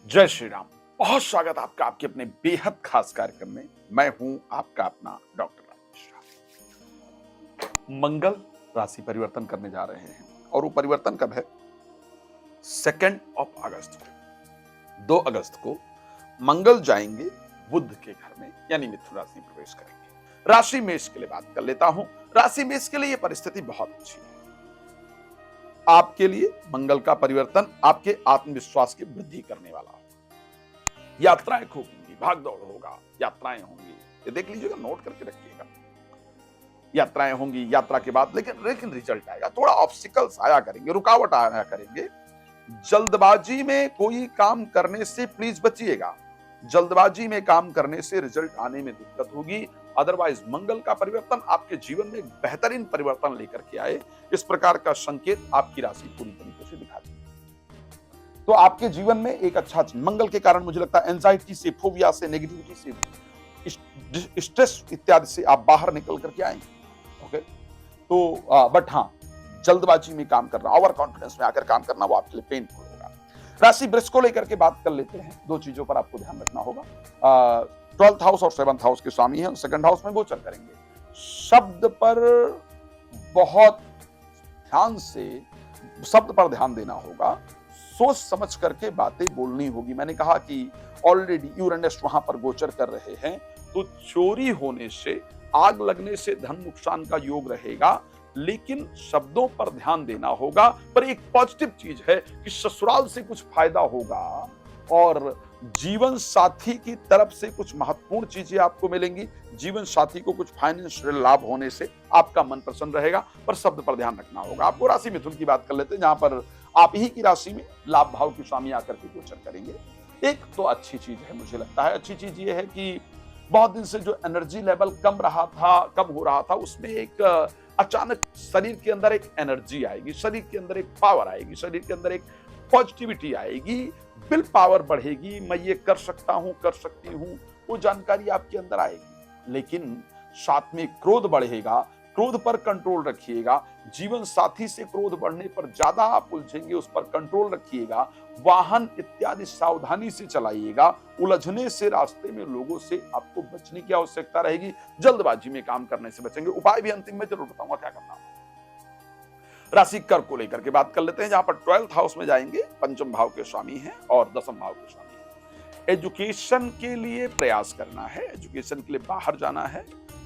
जय श्री राम। बहुत स्वागत आपका आपके अपने बेहद खास कार्यक्रम में। मैं हूं आपका अपना डॉक्टर राजेश। मंगल राशि परिवर्तन करने जा रहे हैं और वो परिवर्तन कब है? 2 अगस्त को। 2 अगस्त को मंगल जाएंगे बुध के घर में, यानी मिथुन राशि में प्रवेश करेंगे। राशि मेष के लिए बात कर लेता हूं। राशि मेष के लिए यह परिस्थिति बहुत अच्छी है। आपके लिए मंगल का परिवर्तन आपके आत्मविश्वास की वृद्धि करने वाला होगा। यात्राएं खूब होंगी, भाग दौड़ होगा, यात्राएं होंगी, ये देख लीजिएगा, नोट करके रखिएगा। यात्राएं होंगी, यात्रा के बाद लेकिन रिजल्ट आएगा। थोड़ा ऑब्स्टिकल्स आया करेंगे, रुकावट आया करेंगे। जल्दबाजी में कोई काम करने से प्लीज बचिएगा। जल्दबाजी में काम करने से रिजल्ट आने में दिक्कत होगी। अदरवाइज मंगल का परिवर्तन आपके जीवन में एक बेहतरीन परिवर्तन लेकर के आए, इस प्रकार का संकेत आपकी राशि पूरी तरीके से दिखाती है। तो आपके जीवन में एक अच्छा मंगल के कारण मुझे लगता है एंजाइटी से, फोबिया से, नेगेटिविटी से, स्ट्रेस इत्यादि से आप बाहर निकल करके आएंगे। ओके, तो बट हाँ, जल्दबाजी में काम करना, ओवर कॉन्फिडेंस में आकर काम करना, वो आपके लिए पेनफुल होगा। राशि वृष को लेकर के बात कर लेते हैं। 2 चीजों पर आपको ध्यान रखना होगा। 12th हाउस और 7th हाउस के स्वामी हैं, 2nd हाउस में गोचर करेंगे। शब्द पर बहुत ध्यान से, शब्द पर ध्यान देना होगा। सोच समझ करके बातें बोलनी होगी। मैंने कहा कि ऑलरेडी यूरेनस वहां पर गोचर कर रहे हैं, तो चोरी होने से, आग लगने से धन नुकसान का योग रहेगा, लेकिन शब्दों पर ध्यान देना होगा। पर एक पॉजिटिव चीज है कि ससुराल से कुछ फायदा होगा और जीवन साथी की तरफ से कुछ महत्वपूर्ण चीजें आपको मिलेंगी। जीवन साथी को कुछ फाइनेंशियल लाभ होने से आपका मन प्रसन्न रहेगा, पर शब्द पर ध्यान रखना होगा। आपको राशि मिथुन की बात कर लेते हैं, जहां पर आप ही की राशि में लाभ भाव के स्वामी आकर के गोचर करेंगे। एक तो अच्छी चीज है, मुझे लगता है अच्छी चीज ये है कि बहुत दिन से जो एनर्जी लेवल कम हो रहा था, उसमें एक अचानक शरीर के अंदर एक एनर्जी आएगी, शरीर के अंदर एक पावर आएगी, शरीर के अंदर एक पॉजिटिविटी आएगी, विल पावर बढ़ेगी। मैं ये कर सकता हूं, कर सकती हूं, वो जानकारी आपके अंदर आएगी। लेकिन साथ में क्रोध बढ़ेगा, क्रोध पर कंट्रोल रखिएगा। जीवन साथी से क्रोध बढ़ने पर ज्यादा आप उलझेंगे, उस पर कंट्रोल रखिएगा। वाहन इत्यादि सावधानी से चलाइएगा। उलझने से, रास्ते में लोगों से आपको बचने की आवश्यकता रहेगी। जल्दबाजी में काम करने से बचेंगे। उपाय भी अंतिम में जरूर बताऊंगा क्या करना है। राशि कर्क को लेकर के बात कर लेते हैं, जहां पर 12th हाउस में जाएंगे, 5th भाव के स्वामी हैं और 10th भाव के स्वामी हैं। एजुकेशन के लिए प्रयास करना है, एजुकेशन के लिए बाहर जाना है।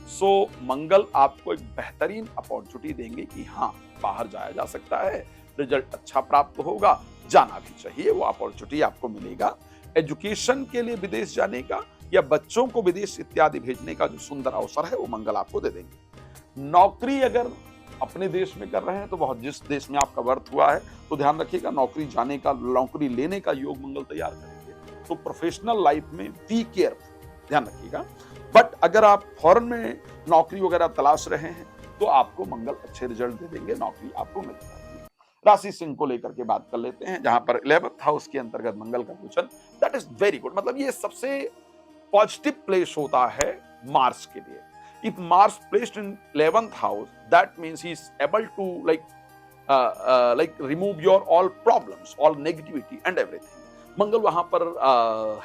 सो मंगल आपको एक बेहतरीन अपॉर्चुनिटी देंगे कि हाँ, बाहर जाया जा सकता है, रिजल्ट अच्छा प्राप्त होगा, जाना भी चाहिए, वो अपॉर्चुनिटी आपको मिलेगा। एजुकेशन के लिए विदेश जाने का या बच्चों को विदेश इत्यादि भेजने का जो सुंदर अवसर है, वो मंगल आपको दे देंगे। नौकरी अगर अपने देश में कर रहे हैं, तो बहुत, जिस देश में आपका बर्थ हुआ है, तो ध्यान रखिएगा, नौकरी जाने का, नौकरी लेने का योग मंगल तैयार करेंगे। तो प्रोफेशनल लाइफ में बी केयरफुल, ध्यान रखिएगा। बट अगर आप फॉरेन में नौकरी वगैरह तलाश रहे हैं, तो आपको मंगल अच्छे रिजल्ट दे देंगे, नौकरी आपको मिल जाएगी। राशि सिंह को लेकर के बात कर लेते हैं, जहां पर 11th हाउस के अंतर्गत मंगल का गोचर, दैट इज वेरी गुड। मतलब ये सबसे पॉजिटिव प्लेस होता है मार्स के लिए। If Mars placed in 11th house, that means he is able to like remove your all problems, all negativity and everything. मंगल वहां पर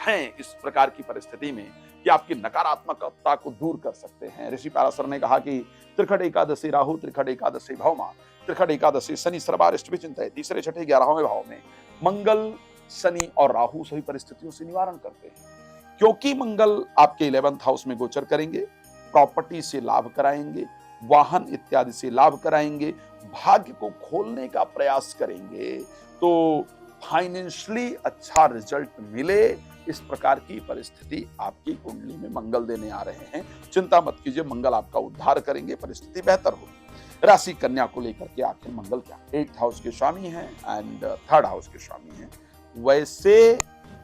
हैं इस प्रकार की परिस्थिति में कि आपकी नकारात्मकता को दूर कर सकते हैं। ऋषि पाराशर ने कहा कि त्रिखट एकादशी राहु, त्रिखट एकादशी भौमा, त्रिखट एकादशी शनि सर्वारिष्ट विचिंतये। तीसरे, छठे, 11वें भाव में मंगल, शनि और राहु सभी परिस्थितियों से निवारण करते हैं। क्योंकि मंगल आपके 11th हाउस में गोचर करेंगे, प्रॉपर्टी से लाभ कराएंगे, वाहन इत्यादि से लाभ कराएंगे, भाग्य को खोलने का प्रयास करेंगे, तो फाइनेंशियली अच्छा रिजल्ट मिले, इस प्रकार की परिस्थिति आपकी कुंडली में मंगल देने आ रहे हैं। चिंता मत कीजिए, मंगल आपका उद्धार करेंगे, परिस्थिति बेहतर होगी। राशि कन्या को लेकर के आखिर मंगल क्या, 8th हाउस के स्वामी हैं एंड 3rd हाउस के स्वामी हैं। वैसे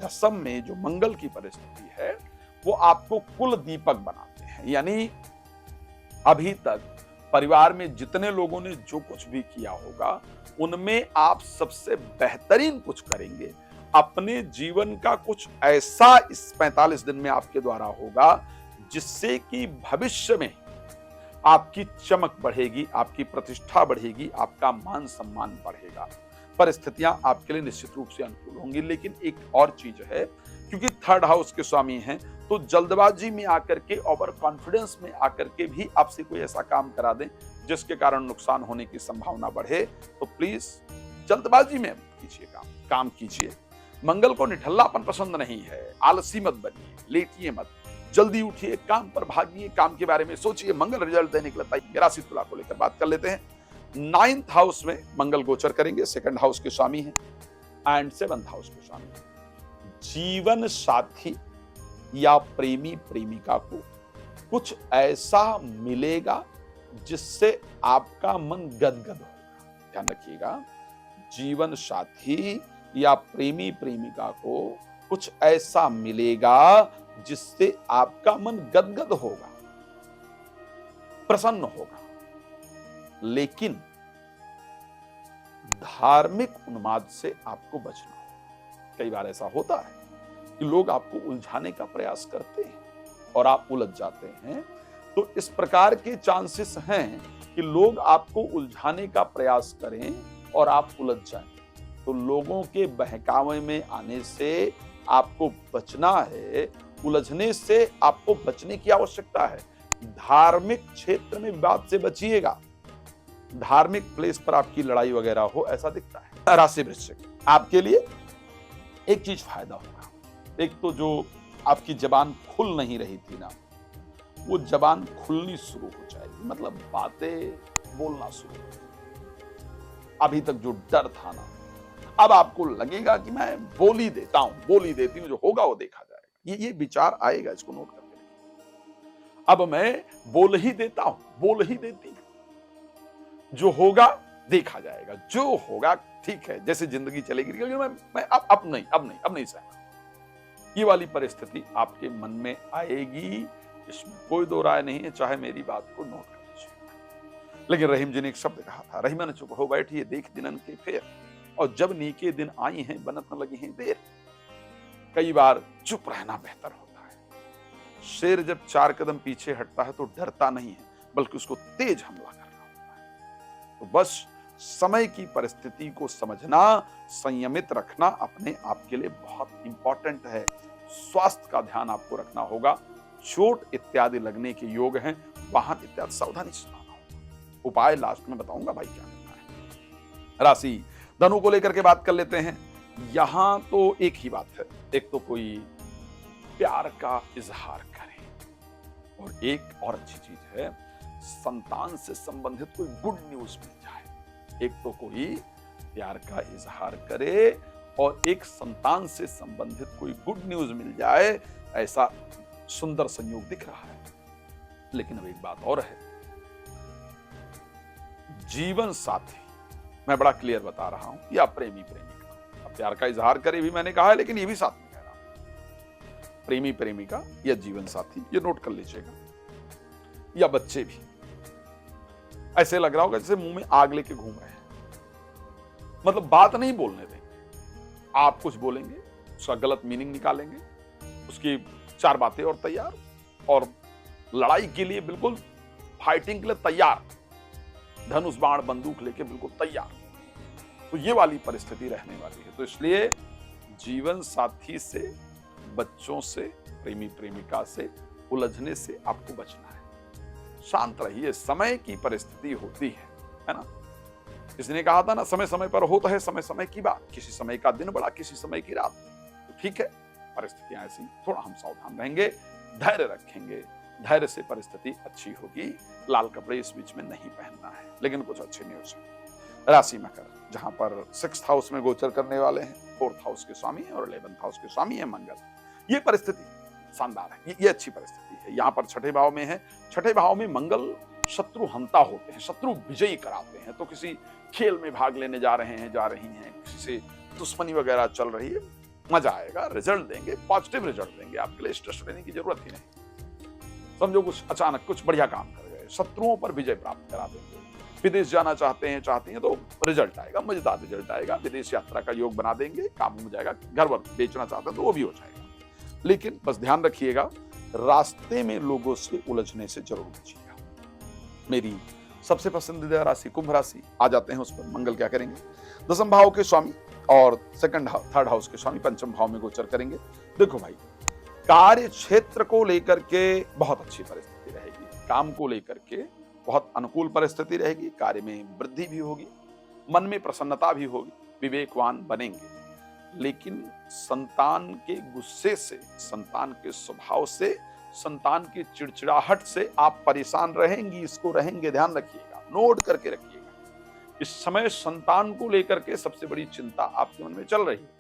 दशम में जो मंगल की परिस्थिति है, वो आपको कुल दीपक बनाते हैं। यानी अभी तक परिवार में जितने लोगों ने जो कुछ भी किया होगा, उनमें आप सबसे बेहतरीन कुछ करेंगे। अपने जीवन का कुछ ऐसा इस 45 दिन में आपके द्वारा होगा, जिससे कि भविष्य में आपकी चमक बढ़ेगी, आपकी प्रतिष्ठा बढ़ेगी, आपका मान सम्मान बढ़ेगा। परिस्थितियां आपके लिए निश्चित रूप से अनुकूल होंगी। लेकिन एक और चीज है, क्योंकि थर्ड हाउस के स्वामी हैं, तो जल्दबाजी में आकर के, ओवर कॉन्फिडेंस में आकर के भी आपसे कोई ऐसा काम करा दें जिसके कारण नुकसान होने की संभावना बढ़े, तो प्लीज जल्दबाजी में कीजिए, काम कीजिए। मंगल को निठल्लापन पसंद नहीं है, आलसी मत बनिए, लेटिए मत, जल्दी उठिए, काम पर भागिए, काम के बारे में सोचिए, मंगल रिजल्ट देने के लिए। राशि तुला को लेकर बात कर लेते हैं। 9th हाउस में मंगल गोचर करेंगे, 2nd हाउस के स्वामी हैं एंड 7th हाउस के स्वामी हैं। जीवन साथी या प्रेमी प्रेमिका को कुछ ऐसा मिलेगा जिससे आपका मन गदगद होगा। ध्यान रखिएगा, जीवन साथी या प्रेमी प्रेमिका को कुछ ऐसा मिलेगा जिससे आपका मन गदगद होगा, प्रसन्न होगा। लेकिन धार्मिक उन्माद से आपको बचना हो। कई बार ऐसा होता है कि लोग आपको उलझाने का प्रयास करते हैं और आप उलझ जाते हैं। तो इस प्रकार के चांसेस हैं कि लोग आपको उलझाने का प्रयास करें और आप उलझ जाएं। तो लोगों के बहकावे में आने से आपको बचना है, उलझने से आपको बचने की आवश्यकता है। धार्मिक क्षेत्र में विवाद से बचिएगा। धार्मिक प्लेस पर आपकी लड़ाई वगैरह हो, ऐसा दिखता है। राशि वृश्चिक, आपके लिए एक चीज फायदा होगा। एक तो जो आपकी जबान खुल नहीं रही थी ना, वो जबान खुलनी शुरू हो जाएगी, मतलब बातें बोलना शुरू हो जाएगी। अभी तक जो डर था ना, अब आपको लगेगा कि मैं बोल ही देता हूं, बोल ही देती हूं, जो होगा वो देखा जाएगा। ये विचार आएगा, इसको नोट करके रखिए। अब मैं बोल ही देता हूं, बोल ही देती हूं, जो होगा देखा जाएगा, जो होगा ठीक है, जैसे जिंदगी चलेगी। मैं अब नहीं सहना। ये वाली परिस्थिति आपके मन में आएगी, इसमें कोई दो राय नहीं है, चाहे मेरी बात को नोट कर लीजिए। लेकिन रहीम जी ने एक शब्द कहा था, रहीमन चुप हो बैठी देख दिनन के फेर, और जब नीके दिन आई हैं बनत न लगी हैं देर। कई बार चुप रहना बेहतर होता है। शेर जब 4 कदम पीछे हटता है तो डरता नहीं है, बल्कि उसको तेज हमला करना होता है। तो बस समय की परिस्थिति को समझना, संयमित रखना अपने आप के लिए बहुत इंपॉर्टेंट है। स्वास्थ्य का ध्यान आपको रखना होगा। चोट इत्यादि लगने के योग हैं, वाहन इत्यादि सावधानी से चलाना होगा। उपाय लास्ट में बताऊंगा भाई क्या करना है। राशि धनु को लेकर के बात कर लेते हैं। यहां तो एक ही बात है, एक तो कोई प्यार का इजहार करे, और एक और अच्छी चीज है, संतान से संबंधित कोई गुड न्यूज मिल जाए। एक तो कोई प्यार का इजहार करे और एक संतान से संबंधित कोई गुड न्यूज मिल जाए, ऐसा सुंदर संयोग दिख रहा है। लेकिन अब एक बात और है, जीवन साथी, मैं बड़ा क्लियर बता रहा हूं, या प्रेमी प्रेमिका। अब प्यार का इजहार करे भी मैंने कहा है, लेकिन ये भी साथ में कह रहा हूं। प्रेमी प्रेमिका या जीवन साथी, ये नोट कर लीजिएगा, या बच्चे भी। ऐसे लग रहा होगा जैसे मुंह में आग लेके घूम रहे हैं, मतलब बात नहीं बोलने देंगे। आप कुछ बोलेंगे, उसका गलत मीनिंग निकालेंगे, उसकी 4 बातें और तैयार, और लड़ाई के लिए बिल्कुल फाइटिंग के लिए तैयार, धनुष बाण बंदूक लेके बिल्कुल तैयार। तो ये वाली परिस्थिति रहने वाली है। तो इसलिए जीवन साथी से, बच्चों से, प्रेमी प्रेमिका से उलझने से आपको बचना है। शांत रहिए, समय की परिस्थिति होती है ना। किसी ने कहा था ना, समय समय पर होता है समय समय की बात, किसी समय का दिन बड़ा, किसी समय की रात। तो ठीक है, परिस्थितियां ऐसी, थोड़ा हम सावधान रहेंगे, धैर्य रखेंगे, धैर्य से परिस्थिति अच्छी होगी। लाल कपड़े इस बीच में नहीं पहनना है। लेकिन कुछ अच्छे न्यूज है। राशि मकर, जहां पर 6th हाउस में गोचर करने वाले हैं, 4th हाउस के स्वामी और 11th हाउस के स्वामी है मंगल। ये परिस्थिति शानदार है, ये अच्छी परिस्थिति है। यहाँ पर 6ठे भाव में है। 6ठे भाव में मंगल शत्रु हंता होते हैं, शत्रु विजयी कराते हैं। तो किसी खेल में भाग लेने जा रहे हैं, जा रही हैं, किसी से दुश्मनी वगैरह चल रही है, मजा आएगा, रिजल्ट देंगे, पॉजिटिव रिजल्ट देंगे। आपके लिए स्ट्रेस लेने की जरूरत ही नहीं। समझो कुछ अचानक कुछ बढ़िया काम कर गए, शत्रुओं पर विजय प्राप्त करा देंगे। विदेश जाना चाहती हैं तो रिजल्ट आएगा, मजेदार रिजल्ट आएगा। विदेश यात्रा का योग बना देंगे, काम हो जाएगा। घर वर बेचना चाहते हैं तो वो भी हो जाएगा। लेकिन बस ध्यान रखिएगा, रास्ते में लोगों से उलझने से जरूर बचिएगा। मेरी सबसे पसंदीदा राशि कुंभ राशि, आ जाते हैं उस पर। मंगल क्या करेंगे? दसम भाव के स्वामी और थर्ड हाउस के स्वामी पंचम भाव में गोचर करेंगे। देखो भाई, कार्य क्षेत्र को लेकर के बहुत अच्छी परिस्थिति रहेगी, काम को लेकर के बहुत अनुकूल परिस्थिति रहेगी, कार्य में वृद्धि भी होगी, मन में प्रसन्नता भी होगी, विवेकवान बनेंगे। लेकिन संतान के गुस्से से, संतान के स्वभाव से, संतान की चिड़चिड़ाहट से आप परेशान रहेंगी, इसको रहेंगे, ध्यान रखिएगा, नोट करके रखिएगा। इस समय संतान को लेकर के सबसे बड़ी चिंता आपके मन में चल रही है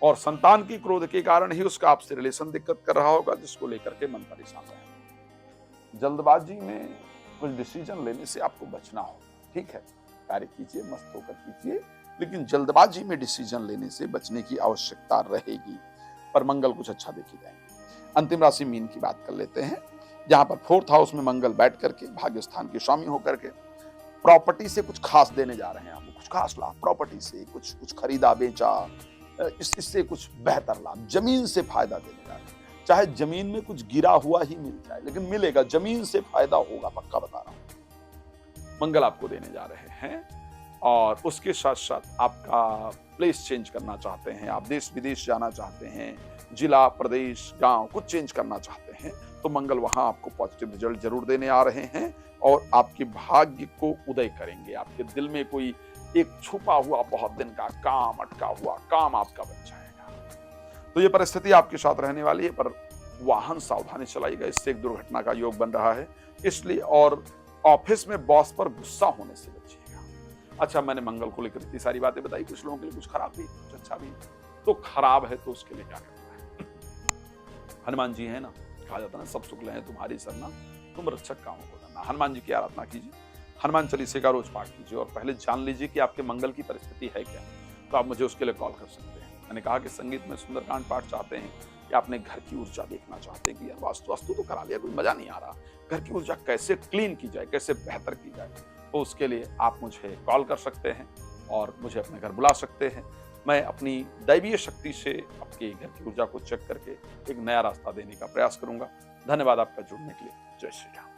और संतान की क्रोध के कारण ही उसका आपसे रिलेशन दिक्कत कर रहा होगा, जिसको लेकर के मन परेशान रहेगा। जल्दबाजी में कुछ डिसीजन लेने से आपको बचना होगा, ठीक है? कार्य कीजिए, मस्त होकर कीजिए, लेकिन जल्दबाजी में डिसीजन लेने से बचने की आवश्यकता रहेगी। पर मंगल कुछ अच्छा देखे जाएंगे। अंतिम राशि मीन की बात कर लेते हैं, जहां पर फोर्थ हाउस में मंगल बैठ करके भाग्य स्थान के स्वामी होकर के प्रॉपर्टी से कुछ खास देने जा रहे हैं आपको, कुछ खास लाभ प्रॉपर्टी से, कुछ खरीदा बेचा, इससे कुछ बेहतर लाभ, जमीन से फायदा देने जा रहे हैं। चाहे जमीन में कुछ गिरा हुआ ही मिल जाए, लेकिन मिलेगा, जमीन से फायदा होगा, पक्का बता रहा हूं। मंगल आपको देने जा रहे हैं और उसके साथ साथ आपका प्लेस चेंज करना चाहते हैं, आप देश विदेश जाना चाहते हैं, जिला, प्रदेश, गांव कुछ चेंज करना चाहते हैं, तो मंगल वहां आपको पॉजिटिव रिजल्ट जरूर देने आ रहे हैं और आपके भाग्य को उदय करेंगे। आपके दिल में कोई एक छुपा हुआ बहुत दिन का काम, अटका हुआ काम आपका बन जाएगा। तो ये परिस्थिति आपके साथ रहने वाली है, पर वाहन सावधानी चलाइएगा, इससे एक दुर्घटना का योग बन रहा है, इसलिए। और ऑफिस में बॉस पर गुस्सा होने से बचिएगा। अच्छा, मैंने मंगल को लेकर इतनी सारी बातें बताई, कुछ लोगों के लिए कुछ खराब भी, कुछ अच्छा भी। तो खराब है तो उसके लिए क्या करना है? हनुमान जी है ना, कहा जाता है ना, सब शुक्ल है तुम्हारी सरना, तुम रक्षक कामों को करना। हनुमान जी की आराधना कीजिए, हनुमान चालीसा का रोज पाठ कीजिए और पहले जान लीजिए कि आपके मंगल की परिस्थिति है क्या। तो आप मुझे उसके लिए कॉल कर सकते हैं। मैंने कहा कि संगीत में सुंदरकांड पाठ चाहते हैं कि अपने घर की ऊर्जा देखना चाहते हैं कि यार वास्तु तो करा लिया, कोई मजा नहीं आ रहा, घर की ऊर्जा कैसे क्लीन की जाए, कैसे बेहतर की जाए, तो उसके लिए आप मुझे कॉल कर सकते हैं और मुझे अपने घर बुला सकते हैं। मैं अपनी दैवीय शक्ति से आपके घर की ऊर्जा को चेक करके एक नया रास्ता देने का प्रयास करूंगा। धन्यवाद आपका जुड़ने के लिए। जय श्री राम।